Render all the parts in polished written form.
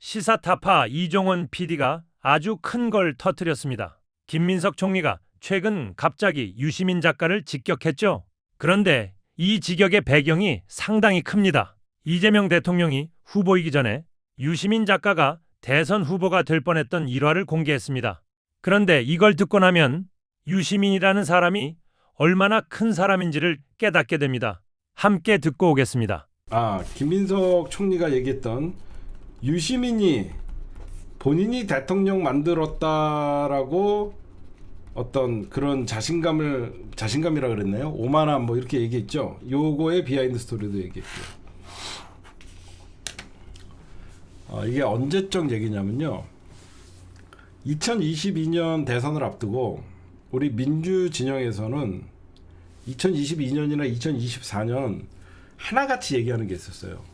시사타파 이종원 PD가 아주 큰 걸 터뜨렸습니다. 김민석 총리가 최근 갑자기 유시민 작가를 직격했죠. 그런데 이 직격의 배경이 상당히 큽니다. 이재명 대통령이 후보이기 전에 유시민 작가가 대선 후보가 될 뻔했던 일화를 공개했습니다. 그런데 이걸 듣고 나면 유시민이라는 사람이 얼마나 큰 사람인지를 깨닫게 됩니다. 함께 듣고 오겠습니다. 김민석 총리가 얘기했던 유시민이 본인이 대통령 만들었다라고 어떤 그런 자신감이라 그랬나요? 오만함 뭐 이렇게 얘기했죠. 요거의 비하인드 스토리도 얘기했고요. 이게 언제적 얘기냐면요. 2022년 대선을 앞두고 우리 민주 진영에서는 2022년이나 2024년 하나같이 얘기하는 게 있었어요.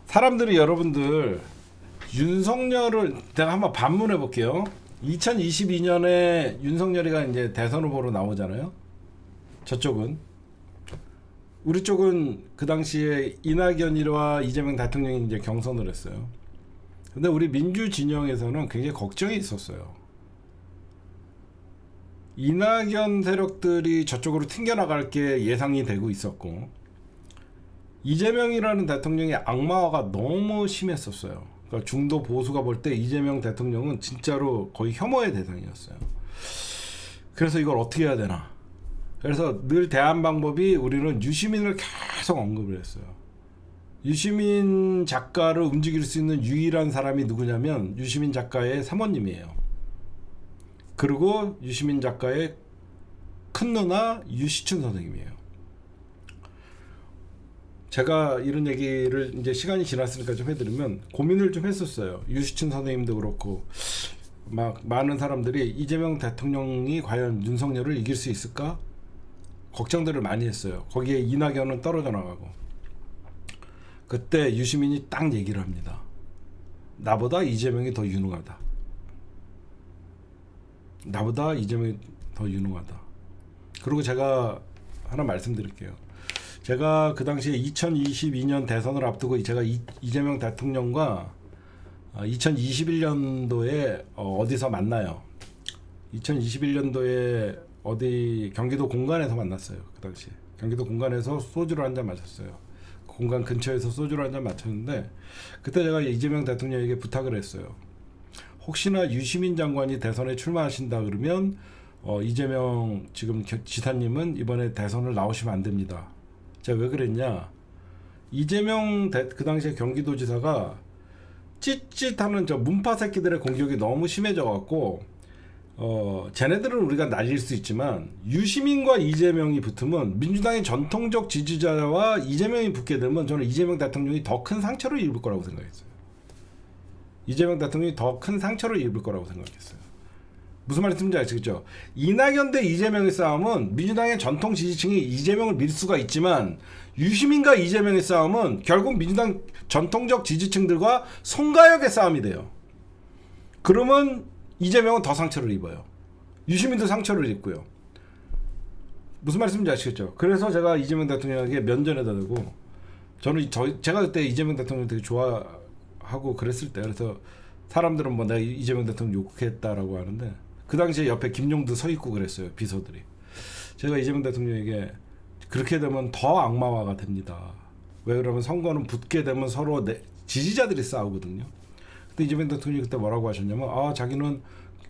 사람들이 여러분들 윤석열을 제가 한번 반문해 볼게요. 2022년에 윤석열이가 이제 대선 후보로 나오잖아요. 저쪽은 우리 쪽은 그 당시에 이낙연이와 이재명 대통령이 이제 경선을 했어요. 근데 우리 민주 진영에서는 굉장히 걱정이 있었어요. 이낙연 세력들이 저쪽으로 튕겨나갈 게 예상이 되고 있었고, 이재명이라는 대통령의 악마화가 너무 심했었어요. 그러니까 중도 보수가 볼 때 이재명 대통령은 진짜로 거의 혐오의 대상이었어요. 그래서 이걸 어떻게 해야 되나. 그래서 늘 대안 방법이 우리는 유시민을 계속 언급을 했어요. 유시민 작가를 움직일 수 있는 유일한 사람이 누구냐면 유시민 작가의 사모님이에요. 그리고 유시민 작가의 큰 누나 유시춘 선생님이에요. 제가 이런 얘기를 이제 시간이 지났으니까 좀 해드리면 고민을 좀 했었어요. 유시춘 선생님도 그렇고 막 많은 사람들이 이재명 대통령이 과연 윤석열을 이길 수 있을까? 걱정들을 많이 했어요. 거기에 이낙연은 떨어져 나가고. 그때 유시민이 딱 얘기를 합니다. 나보다 이재명이 더 유능하다. 나보다 이재명이 더 유능하다. 그리고 제가 하나 말씀드릴게요. 제가 그 당시에 2022년 대선을 앞두고 제가 이재명 대통령과 2021년도에 어디서 만나요. 2021년도에 어디 경기도 공간에서 만났어요. 그 당시에 경기도 공간에서 소주를 한잔 마셨어요. 공간 근처에서 소주를 한잔 마셨는데 그때 제가 이재명 대통령에게 부탁을 했어요. 혹시나 유시민 장관이 대선에 출마하신다 그러면 이재명 지금 지사님은 이번에 대선을 나오시면 안 됩니다. 제가 왜 그랬냐? 이재명 그 당시에 경기도지사가 찌릿하는 저 문파 새끼들의 공격이 너무 심해져 갖고 쟤네들은 우리가 날릴 수 있지만 유시민과 이재명이 붙으면 민주당의 전통적 지지자와 이재명이 붙게 되면 저는 이재명 대통령이 더 큰 상처를 입을 거라고 생각했어요. 이재명 대통령이 더 큰 상처를 입을 거라고 생각했어요. 무슨 말인지 아시겠죠? 이낙연 대 이재명의 싸움은 민주당의 전통 지지층이 이재명을 밀 수가 있지만 유시민과 이재명의 싸움은 결국 민주당 전통적 지지층들과 송가역의 싸움이 돼요. 그러면 이재명은 더 상처를 입어요. 유시민도 상처를 입고요. 무슨 말씀인지 아시겠죠? 그래서 제가 이재명 대통령에게 면전에다 대고 저는 제가 그때 이재명 대통령 되게 좋아하고 그랬을 때 그래서 사람들은 뭐 내가 이재명 대통령 욕했다라고 하는데 그 당시에 옆에 김용도 서 있고 그랬어요. 비서들이. 제가 이재명 대통령에게 그렇게 되면 더 악마화가 됩니다. 왜 그러면 선거는 붙게 되면 서로 지지자들이 싸우거든요. 근데 이재명 대통령이 그때 뭐라고 하셨냐면 자기는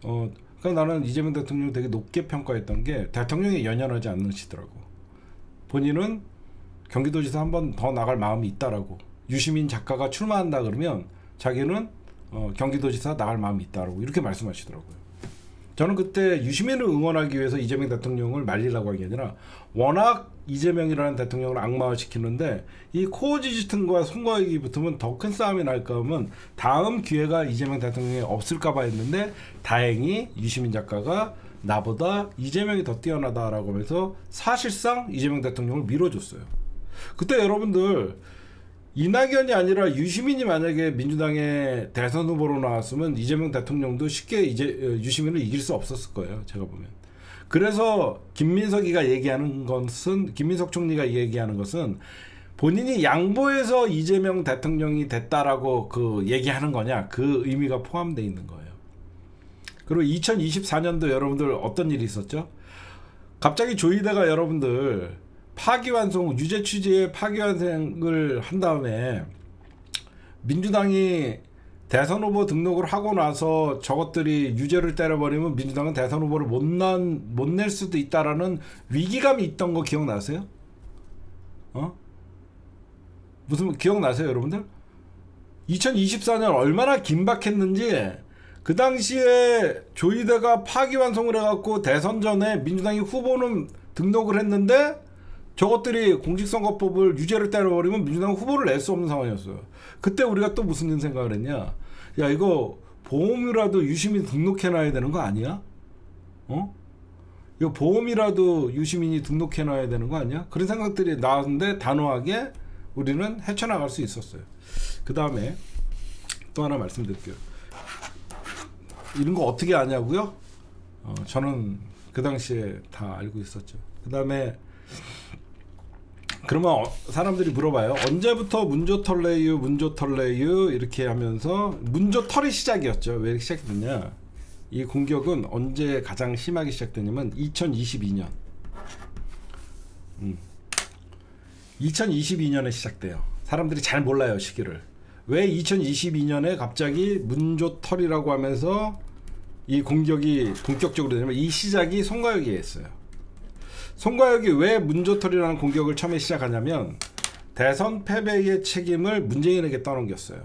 그러니까 나는 이재명 대통령을 되게 높게 평가했던 게 대통령에 연연하지 않으시더라고. 본인은 경기도지사 한 번 더 나갈 마음이 있다라고. 유시민 작가가 출마한다 그러면 자기는 경기도지사 나갈 마음이 있다라고 이렇게 말씀하시더라고요. 저는 그때 유시민을 응원하기 위해서 이재명 대통령을 말리려고 한 게 아니라 워낙 이재명이라는 대통령을 악마화시키는데 이 코어 지지층과 송가역이 붙으면 더 큰 싸움이 날까 하면 다음 기회가 이재명 대통령이 없을까 봐 했는데 다행히 유시민 작가가 나보다 이재명이 더 뛰어나다라고 하면서 사실상 이재명 대통령을 밀어줬어요. 그때 여러분들 이낙연이 아니라 유시민이 만약에 민주당의 대선 후보로 나왔으면 이재명 대통령도 쉽게 유시민을 이길 수 없었을 거예요. 제가 보면. 그래서 김민석 총리가 얘기하는 것은 본인이 양보해서 이재명 대통령이 됐다라고 그 얘기하는 거냐, 그 의미가 포함되어 있는 거예요. 그리고 2024년도 여러분들 어떤 일이 있었죠? 갑자기 조이대가 여러분들 파기환송, 유죄 취지의 파기환송을 한 다음에 민주당이 대선 후보 등록을 하고 나서 저것들이 유죄를 때려버리면 민주당은 대선 후보를 못 낼 수도 있다라는 위기감이 있던 거 기억나세요? 무슨 기억나세요, 여러분들? 2024년 얼마나 긴박했는지 그 당시에 조이대가 파기환송을 해갖고 대선 전에 민주당이 후보는 등록을 했는데 저것들이 공직선거법을 유죄를 때려버리면 민주당은 후보를 낼 수 없는 상황이었어요. 그때 우리가 또 무슨 생각을 했냐? 야, 이거 보험이라도 유시민 등록해놔야 되는 거 아니야? 이거 보험이라도 유시민이 등록해놔야 되는 거 아니야? 그런 생각들이 나왔는데 단호하게 우리는 헤쳐나갈 수 있었어요. 그 다음에 또 하나 말씀드릴게요. 이런 거 어떻게 아냐고요? 저는 그 당시에 다 알고 있었죠. 그 다음에 그러면 사람들이 물어봐요. 언제부터 문조털레유 이렇게 하면서 문조털이 시작이었죠. 왜 이렇게 시작됐냐? 이 공격은 언제 가장 심하게 시작되냐면 2022년 2022년에 시작돼요. 사람들이 잘 몰라요, 시기를. 왜 2022년에 갑자기 문조털이라고 하면서 이 공격이 본격적으로 되냐면 이 시작이 송가혁이 했어요. 송가혁이 왜 문조털이라는 공격을 처음에 시작하냐면 대선 패배의 책임을 문재인에게 떠넘겼어요.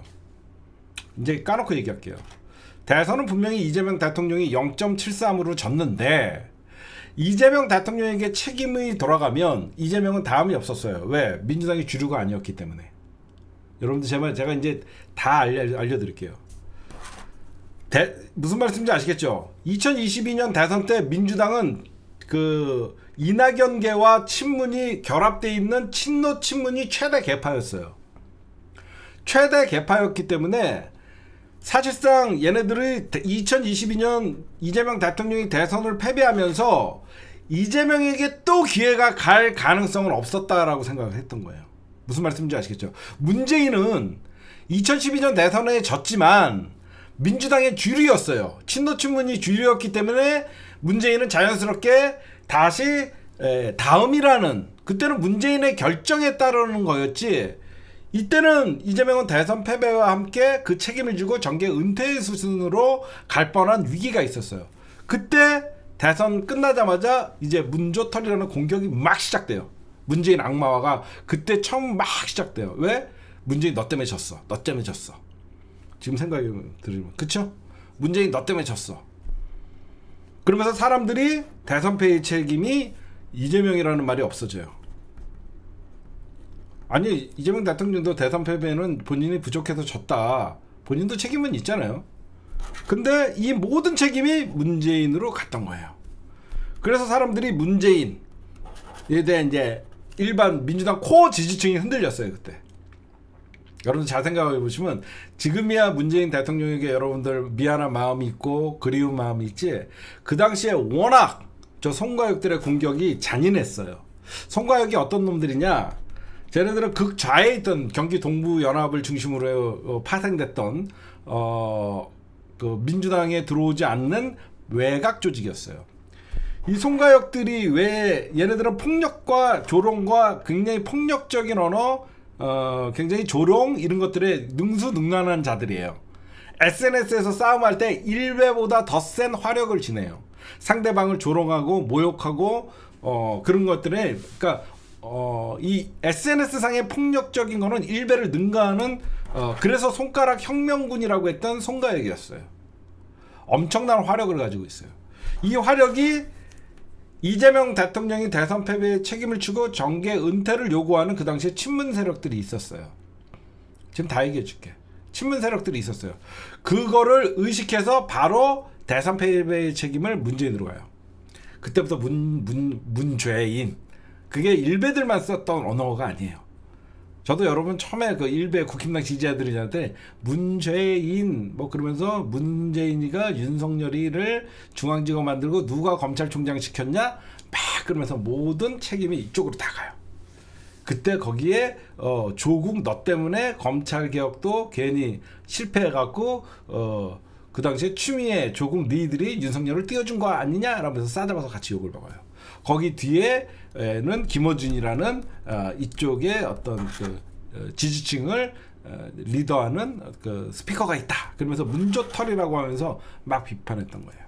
이제 까놓고 얘기할게요. 대선은 분명히 이재명 대통령이 0.73으로 졌는데 이재명 대통령에게 책임이 돌아가면 이재명은 다음이 없었어요. 왜? 민주당이 주류가 아니었기 때문에. 여러분들 제가 이제 다 알려드릴게요. 무슨 말씀인지 아시겠죠? 2022년 대선 때 민주당은 그 이낙연계와 친문이 결합되어 있는 친노 친문이 최대 개파였어요. 최대 개파였기 때문에 사실상 얘네들이 2022년 이재명 대통령이 대선을 패배하면서 이재명에게 또 기회가 갈 가능성은 없었다라고 생각을 했던 거예요. 무슨 말씀인지 아시겠죠? 문재인은 2012년 대선에 졌지만 민주당의 주류였어요. 친노 친문이 주류였기 때문에 문재인은 자연스럽게 다시 다음이라는, 그때는 문재인의 결정에 따르는 거였지, 이때는 이재명은 대선 패배와 함께 그 책임을 지고 정계 은퇴의 수순으로 갈 뻔한 위기가 있었어요. 그때 대선 끝나자마자 이제 문조털이라는 공격이 막 시작돼요. 문재인 악마화가 그때 처음 막 시작돼요. 왜? 문재인 너 때문에 졌어. 너 때문에 졌어. 지금 생각이 들으면 그쵸? 문재인 너 때문에 졌어. 그러면서 사람들이 대선 패의 책임이 이재명이라는 말이 없어져요. 아니, 이재명 대통령도 대선 패배는 본인이 부족해서 졌다. 본인도 책임은 있잖아요. 근데 이 모든 책임이 문재인으로 갔던 거예요. 그래서 사람들이 문재인에 대한 이제 일반 민주당 코어 지지층이 흔들렸어요, 그때. 여러분 잘 생각해 보시면 지금이야 문재인 대통령에게 여러분들 미안한 마음이 있고 그리운 마음이 있지, 그 당시에 워낙 저 송가혁들의 공격이 잔인했어요. 송가혁이 어떤 놈들이냐, 쟤네들은 극좌에 있던 경기 동부연합을 중심으로 파생됐던 그 민주당에 들어오지 않는 외곽 조직이었어요. 이 송가혁들이 왜 얘네들은 폭력과 조롱과 굉장히 폭력적인 언어, 굉장히 조롱 이런 것들에 능수능란한 자들이에요. SNS에서 싸움할 때 1회보다 더 센 화력을 지내요. 상대방을 조롱하고 모욕하고 그런 것들에, 그러니까 이 SNS 상의 폭력적인 거는 1배를 능가하는, 그래서 손가락 혁명군이라고 했던 송가혁이었어요. 엄청난 화력을 가지고 있어요. 이 화력이 이재명 대통령이 대선 패배에 책임을 지고 정계 은퇴를 요구하는 그 당시에 친문 세력들이 있었어요. 지금 다 얘기해 줄게. 친문 세력들이 있었어요. 그거를 의식해서 바로 대선 패배의 책임을 문재인으로 가요. 그때부터 문죄인, 그게 일베들만 썼던 언어가 아니에요. 저도 여러분 처음에 그 일베 국힘당 지지자들한테 문죄인 뭐 그러면서 문재인이가 윤석열이를 중앙지검 만들고 누가 검찰총장 시켰냐 막 그러면서 모든 책임이 이쪽으로 다 가요. 그때 거기에 조국 너 때문에 검찰 개혁도 괜히 실패해갖고 그 당시에 추미애 조국 니들이 윤석열을 띄워준 거 아니냐라면서 싸잡아서 같이 욕을 먹어요. 거기 뒤에는 김어준이라는 이쪽에 어떤 그 지지층을 리더하는 그 스피커가 있다. 그러면서 문조털이라고 하면서 막 비판했던 거예요.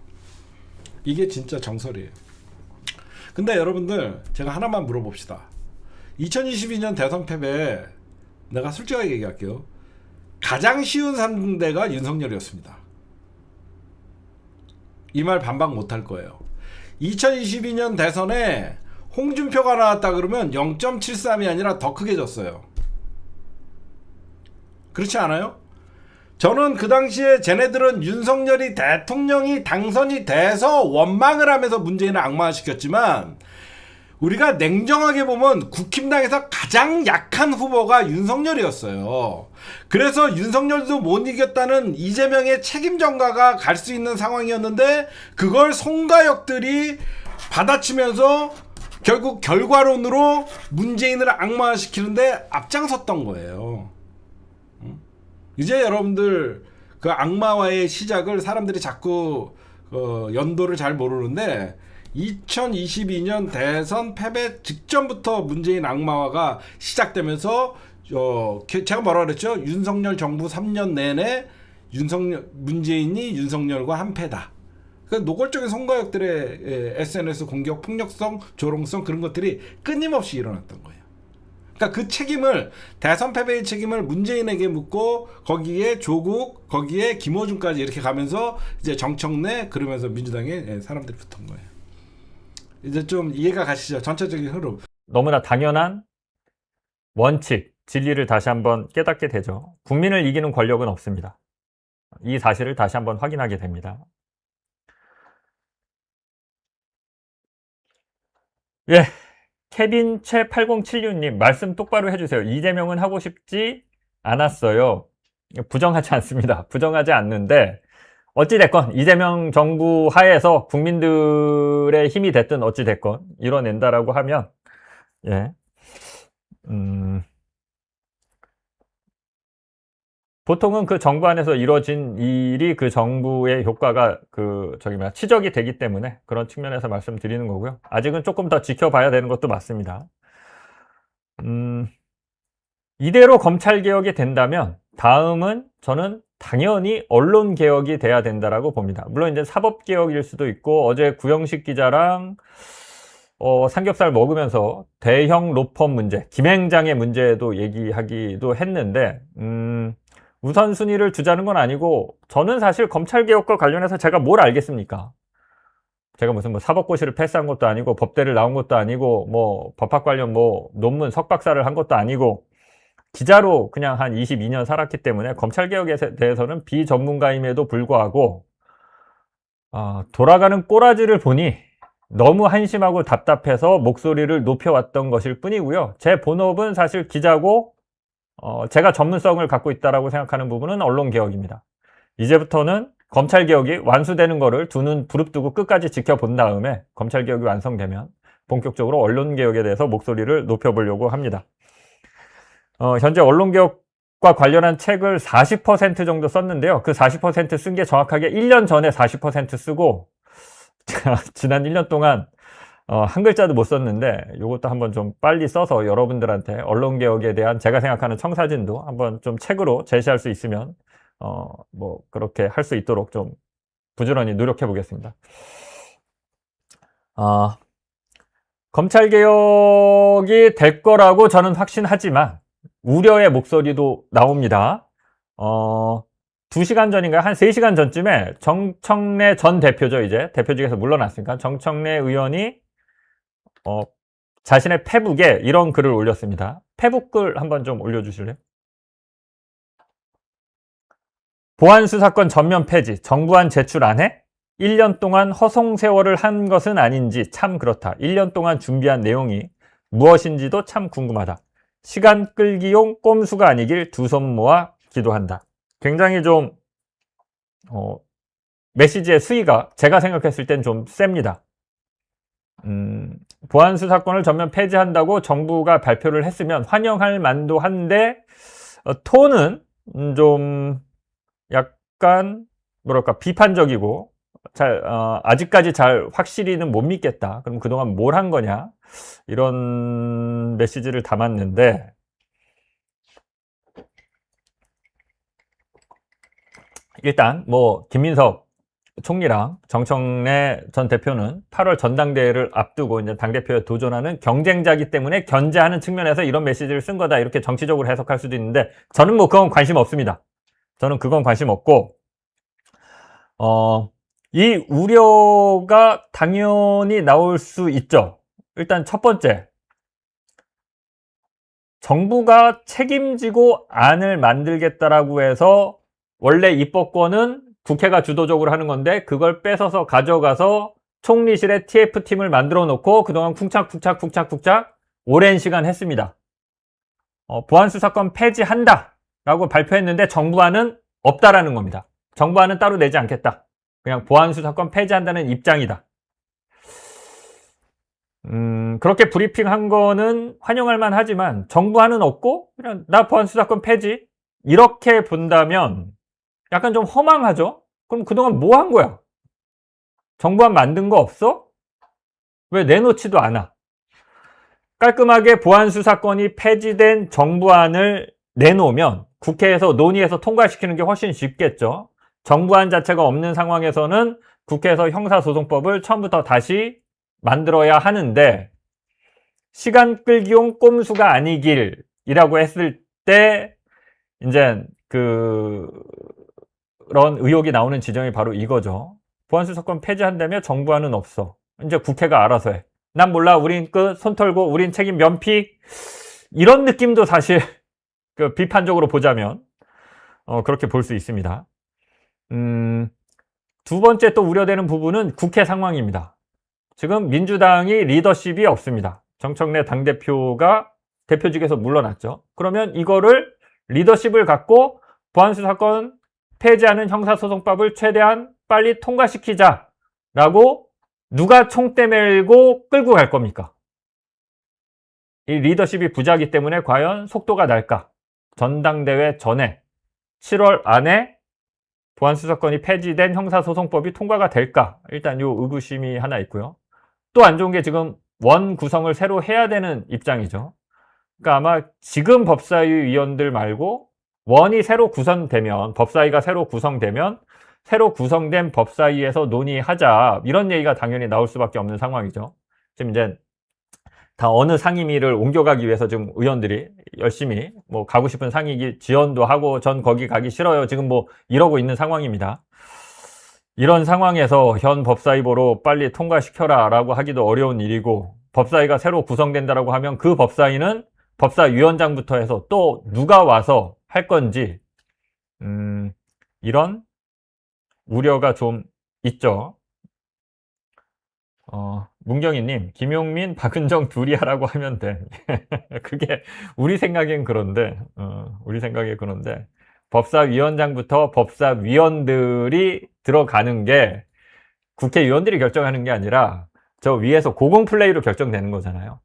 이게 진짜 정설이에요. 근데 여러분들 제가 하나만 물어봅시다. 2022년 대선 패배 내가 솔직하게 얘기할게요. 가장 쉬운 상대가 윤석열이었습니다. 이 말 반박 못할 거예요. 2022년 대선에 홍준표가 나왔다 그러면 0.73이 아니라 더 크게 졌어요. 그렇지 않아요? 저는 그 당시에 쟤네들은 윤석열이 대통령이 당선이 돼서 원망을 하면서 문재인을 악마화시켰지만 우리가 냉정하게 보면 국힘당에서 가장 약한 후보가 윤석열이었어요. 그래서 윤석열도 못 이겼다는 이재명의 책임 전가가 갈 수 있는 상황이었는데 그걸 송가혁들이 받아치면서 결국 결과론으로 문재인을 악마화시키는데 앞장섰던 거예요. 이제 여러분들 그 악마화의 시작을 사람들이 자꾸 연도를 잘 모르는데 2022년 대선 패배 직전부터 문재인 악마화가 시작되면서 제가 뭐라 그랬죠? 윤석열 정부 3년 내내 문재인이 윤석열과 한패다. 그러니까 노골적인 송가혁들의 SNS 공격, 폭력성, 조롱성 그런 것들이 끊임없이 일어났던 거예요. 그러니까 그 책임을 대선 패배의 책임을 문재인에게 묻고 거기에 조국, 거기에 김어준까지 이렇게 가면서 이제 정청래 그러면서 민주당에 사람들이 붙은 거예요. 이제 좀 이해가 가시죠? 전체적인 흐름. 너무나 당연한 원칙, 진리를 다시 한번 깨닫게 되죠. 국민을 이기는 권력은 없습니다. 이 사실을 다시 한번 확인하게 됩니다. 예, 케빈 최 8076님 말씀 똑바로 해주세요. 이재명은 하고 싶지 않았어요. 부정하지 않습니다. 부정하지 않는데 어찌됐건 이재명 정부 하에서 국민들의 힘이 됐든 어찌됐건 이뤄낸다라고 하면 예, 보통은 그 정부 안에서 이루어진 일이 그 정부의 효과가 치적이 되기 때문에 그런 측면에서 말씀드리는 거고요. 아직은 조금 더 지켜봐야 되는 것도 맞습니다. 이대로 검찰개혁이 된다면 다음은 저는 당연히 언론개혁이 돼야 된다라고 봅니다. 물론 이제 사법개혁일 수도 있고 어제 구영식 기자랑 삼겹살 먹으면서 대형 로펌 문제, 김행장의 문제도 얘기하기도 했는데 우선순위를 두자는 건 아니고 저는 사실 검찰개혁과 관련해서 제가 뭘 알겠습니까? 제가 무슨 사법고시를 패스한 것도 아니고 법대를 나온 것도 아니고 법학 관련 논문 석박사를 한 것도 아니고 기자로 그냥 한 22년 살았기 때문에 검찰개혁에 대해서는 비전문가임에도 불구하고 돌아가는 꼬라지를 보니 너무 한심하고 답답해서 목소리를 높여왔던 것일 뿐이고요. 제 본업은 사실 기자고 제가 전문성을 갖고 있다라고 생각하는 부분은 언론개혁입니다. 이제부터는 검찰개혁이 완수되는 거를 두 눈 부릅뜨고 끝까지 지켜본 다음에 검찰개혁이 완성되면 본격적으로 언론개혁에 대해서 목소리를 높여보려고 합니다. 현재 언론개혁과 관련한 책을 40% 정도 썼는데요. 그 40% 쓴 게 정확하게 1년 전에 40% 쓰고 지난 1년 동안 한 글자도 못 썼는데 이것도 한번 좀 빨리 써서 여러분들한테 언론개혁에 대한 제가 생각하는 청사진도 한번 좀 책으로 제시할 수 있으면 그렇게 할 수 있도록 좀 부지런히 노력해 보겠습니다. 검찰개혁이 될 거라고 저는 확신하지만 우려의 목소리도 나옵니다. 2시간 전인가 한 3시간 전쯤에 정청래 전 대표죠. 이제 대표직에서 물러났으니까 정청래 의원이 자신의 페북에 이런 글을 올렸습니다. 페북글 한번 좀 올려주실래요? 보안수사권 전면 폐지, 정부안 제출 안 해? 1년 동안 허송세월을 한 것은 아닌지 참 그렇다. 1년 동안 준비한 내용이 무엇인지도 참 궁금하다. 시간 끌기용 꼼수가 아니길 두 손 모아 기도한다. 굉장히 좀 메시지의 수위가 제가 생각했을 땐 좀 셉니다. 보안 수사권을 전면 폐지한다고 정부가 발표를 했으면 환영할 만도 한데 톤은 좀 약간 뭐랄까 비판적이고 아직까지 잘 확실히는 못 믿겠다. 그럼 그동안 뭘 한 거냐? 이런 메시지를 담았는데 일단 뭐 김민석 총리랑 정청래 전 대표는 8월 전당대회를 앞두고 이제 당대표에 도전하는 경쟁자이기 때문에 견제하는 측면에서 이런 메시지를 쓴 거다. 이렇게 정치적으로 해석할 수도 있는데 저는 뭐 그건 관심 없습니다. 저는 그건 관심 없고 이 우려가 당연히 나올 수 있죠. 일단 첫 번째, 정부가 책임지고 안을 만들겠다라고 해서 원래 입법권은 국회가 주도적으로 하는 건데 그걸 뺏어서 가져가서 총리실에 TF팀을 만들어 놓고 그동안 쿵짝쿵짝 오랜 시간 했습니다. 보안수사권 폐지한다 라고 발표했는데 정부안은 없다라는 겁니다. 정부안은 따로 내지 않겠다. 그냥 보안수사권 폐지한다는 입장이다. 그렇게 브리핑한 거는 환영할 만하지만 정부안은 없고 그냥 나 보안수사권 폐지 이렇게 본다면 약간 좀 허망하죠? 그럼 그동안 뭐 한 거야? 정부안 만든 거 없어? 왜 내놓지도 않아? 깔끔하게 보안수사권이 폐지된 정부안을 내놓으면 국회에서 논의해서 통과시키는 게 훨씬 쉽겠죠. 정부안 자체가 없는 상황에서는 국회에서 형사소송법을 처음부터 다시 만들어야 하는데 시간 끌기용 꼼수가 아니길이라고 했을 때 이제 그런 의혹이 나오는 지점이 바로 이거죠. 보안수사권 폐지한다며 정부안은 없어. 이제 국회가 알아서 해. 난 몰라. 우린 손 털고 우린 책임 면피. 이런 느낌도 사실 비판적으로 보자면 그렇게 볼 수 있습니다. 두 번째 또 우려되는 부분은 국회 상황입니다. 지금 민주당이 리더십이 없습니다. 정청래 당대표가 대표직에서 물러났죠. 그러면 이거를 리더십을 갖고 보안수사권 폐지하는 형사소송법을 최대한 빨리 통과시키자라고 누가 총대 메고 끌고 갈 겁니까? 이 리더십이 부자이기 때문에 과연 속도가 날까? 전당대회 전에 7월 안에 보안수사권이 폐지된 형사소송법이 통과가 될까? 일단 요 의구심이 하나 있고요. 또 안 좋은 게 지금 원 구성을 새로 해야 되는 입장이죠. 그러니까 아마 지금 법사위 위원들 말고 원이 새로 구성되면, 법사위가 새로 구성되면 새로 구성된 법사위에서 논의하자 이런 얘기가 당연히 나올 수밖에 없는 상황이죠. 지금 이제 다 어느 상임위를 옮겨가기 위해서 지금 의원들이 열심히 뭐 가고 싶은 상임위 지원도 하고 전 거기 가기 싫어요 지금 뭐 이러고 있는 상황입니다. 이런 상황에서 현 법사위보로 빨리 통과시켜라 라고 하기도 어려운 일이고 법사위가 새로 구성된다라고 하면 그 법사위는 법사위원장부터 해서 또 누가 와서 할 건지 이런 우려가 좀 있죠. 문경희님, 김용민, 박은정 둘이 하라고 하면 돼. 그게 우리 생각엔 그런데, 법사위원장부터 법사위원들이 들어가는 게 국회의원들이 결정하는 게 아니라 저 위에서 고공플레이로 결정되는 거잖아요.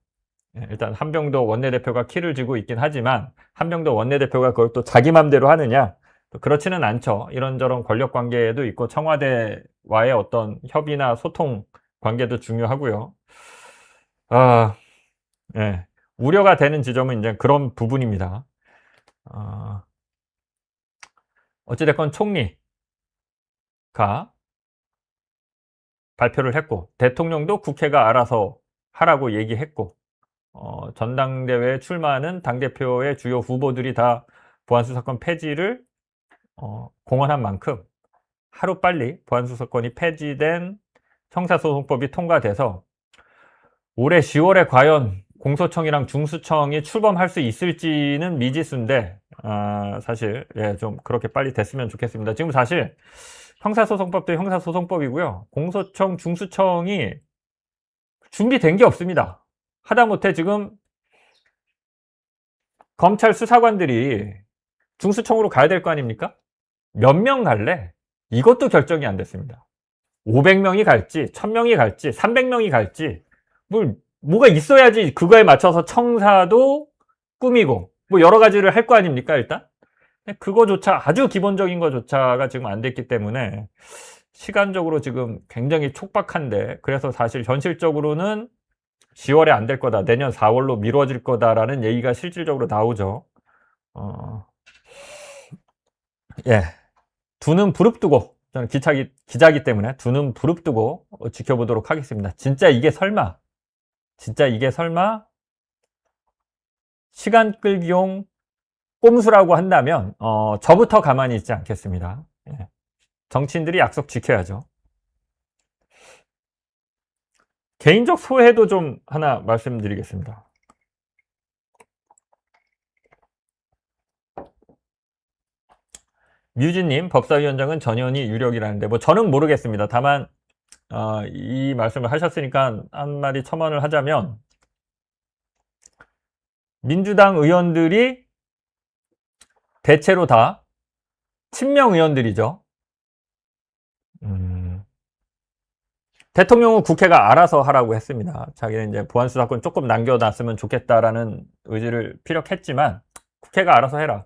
일단 한병도 원내대표가 키를 쥐고 있긴 하지만 한병도 원내대표가 그걸 또 자기 맘대로 하느냐? 그렇지는 않죠. 이런저런 권력 관계도 있고 청와대와의 어떤 협의나 소통 관계도 중요하고요. 예. 우려가 되는 지점은 이제 그런 부분입니다. 어찌됐건 총리가 발표를 했고 대통령도 국회가 알아서 하라고 얘기했고 전당대회에 출마하는 당대표의 주요 후보들이 다 보안수사권 폐지를 공언한 만큼 하루빨리 보안수사권이 폐지된 형사소송법이 통과돼서 올해 10월에 과연 공소청이랑 중수청이 출범할 수 있을지는 미지수인데 사실 좀 그렇게 빨리 됐으면 좋겠습니다. 지금 사실 형사소송법도 형사소송법이고요. 공소청, 중수청이 준비된 게 없습니다. 하다못해 지금 검찰 수사관들이 중수청으로 가야 될 거 아닙니까? 몇 명 갈래? 이것도 결정이 안 됐습니다. 500명이 갈지, 1000명이 갈지, 300명이 갈지 뭐가 있어야지 그거에 맞춰서 청사도 꾸미고 뭐 여러 가지를 할 거 아닙니까 일단. 그거조차 아주 기본적인 거조차가 지금 안 됐기 때문에 시간적으로 지금 굉장히 촉박한데, 그래서 사실 현실적으로는 10월에 안 될 거다, 내년 4월로 미뤄질 거다라는 얘기가 실질적으로 나오죠. 예, 두 눈 부릅뜨고, 저는 기자기 때문에 두 눈 부릅뜨고 지켜보도록 하겠습니다. 진짜 이게 설마 시간 끌기용 꼼수라고 한다면 저부터 가만히 있지 않겠습니다. 예. 정치인들이 약속 지켜야죠. 개인적 소회도 좀 하나 말씀드리겠습니다. 뮤즈님, 법사위원장은 전현희 유력이라는데 뭐 저는 모르겠습니다. 다만 이 말씀을 하셨으니까 한마디 첨언을 하자면, 민주당 의원들이 대체로 다 친명 의원들이죠. 대통령은 국회가 알아서 하라고 했습니다. 자기는 이제 보안수사권 조금 남겨놨으면 좋겠다라는 의지를 피력했지만, 국회가 알아서 해라.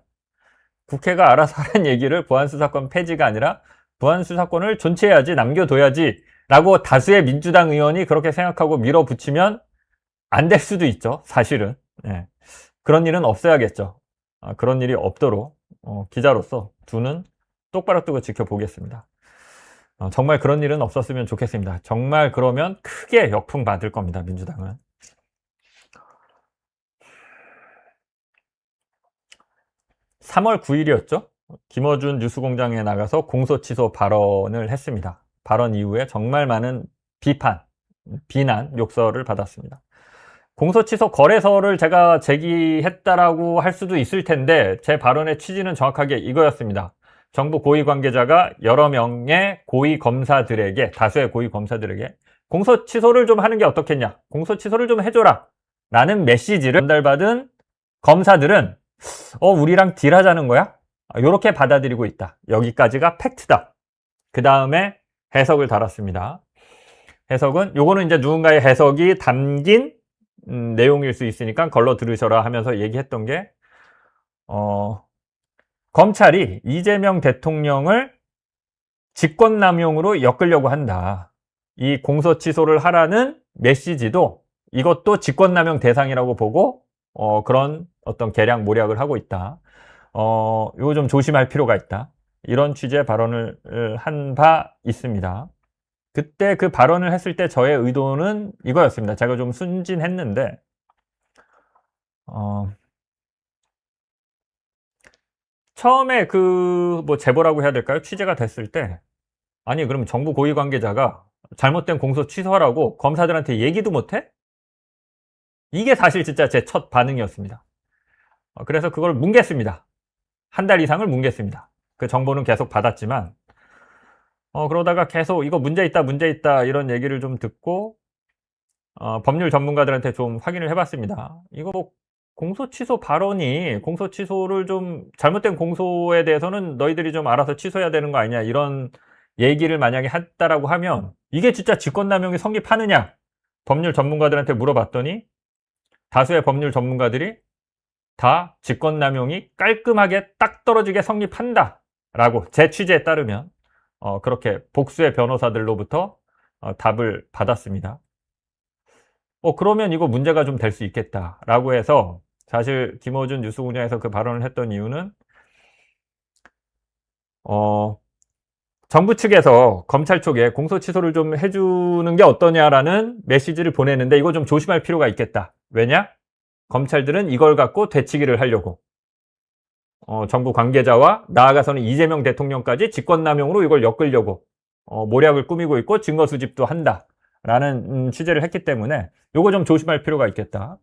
국회가 알아서 하라는 얘기를 보안수사권 폐지가 아니라 보안수사권을 존치해야지, 남겨둬야지 라고 다수의 민주당 의원이 그렇게 생각하고 밀어붙이면 안 될 수도 있죠. 사실은. 예. 그런 일은 없어야겠죠. 그런 일이 없도록 기자로서 두 눈 똑바로 뜨고 지켜보겠습니다. 정말 그런 일은 없었으면 좋겠습니다. 정말 그러면 크게 역풍 받을 겁니다. 민주당은. (3월 9일이었죠) 김어준 뉴스공장에 나가서 공소취소 발언을 했습니다. 발언 이후에 정말 많은 비난, 욕설을 받았습니다. 공소취소 거래서를 제가 제기했다라고 할 수도 있을 텐데, 제 발언의 취지는 정확하게 이거였습니다. 정부 고위 관계자가 여러 명의 고위 검사들에게, 다수의 고위 검사들에게 공소 취소를 좀 하는 게 어떻겠냐, 공소 취소를 좀 해줘라 라는 메시지를 전달받은 검사들은 우리랑 딜하자는 거야? 이렇게 받아들이고 있다. 여기까지가 팩트다. 그 다음에 해석을 달았습니다. 해석은 요거는 이제 누군가의 해석이 담긴 내용일 수 있으니까 걸러 들으셔라 하면서 얘기했던 게, 검찰이 이재명 대통령을 직권남용으로 엮으려고 한다. 이 공소취소를 하라는 메시지도 이것도 직권남용 대상이라고 보고 그런 어떤 계략 모략을 하고 있다. 이거 좀 조심할 필요가 있다. 이런 취지의 발언을 한 바 있습니다. 그때 그 발언을 했을 때 저의 의도는 이거였습니다. 제가 좀 순진했는데, 처음에 제보라고 해야 될까요? 취재가 됐을 때, 아니 그럼 정부 고위 관계자가 잘못된 공소 취소하라고 검사들한테 얘기도 못해? 이게 사실 진짜 제 첫 반응이었습니다. 그래서 그걸 뭉갰습니다. 한 달 이상을 뭉갰습니다. 그 정보는 계속 받았지만, 그러다가 계속 이거 문제 있다 이런 얘기를 좀 듣고 법률 전문가들한테 좀 확인을 해봤습니다. 이거 공소 취소 발언이, 공소 취소를 좀, 잘못된 공소에 대해서는 너희들이 좀 알아서 취소해야 되는 거 아니냐, 이런 얘기를 만약에 했다라고 하면 이게 진짜 직권남용이 성립하느냐, 법률 전문가들한테 물어봤더니 다수의 법률 전문가들이 다 직권남용이 깔끔하게 딱 떨어지게 성립한다 라고, 제 취재에 따르면 그렇게 복수의 변호사들로부터 답을 받았습니다. 그러면 이거 문제가 좀 될 수 있겠다라고 해서, 사실 김어준 뉴스공장에서 그 발언을 했던 이유는 정부 측에서 검찰 쪽에 공소 취소를 좀 해주는 게 어떠냐라는 메시지를 보내는데, 이거 좀 조심할 필요가 있겠다. 왜냐? 검찰들은 이걸 갖고 되치기를 하려고, 정부 관계자와 나아가서는 이재명 대통령까지 직권남용으로 이걸 엮으려고 모략을 꾸미고 있고 증거 수집도 한다라는 취재를 했기 때문에 이거 좀 조심할 필요가 있겠다.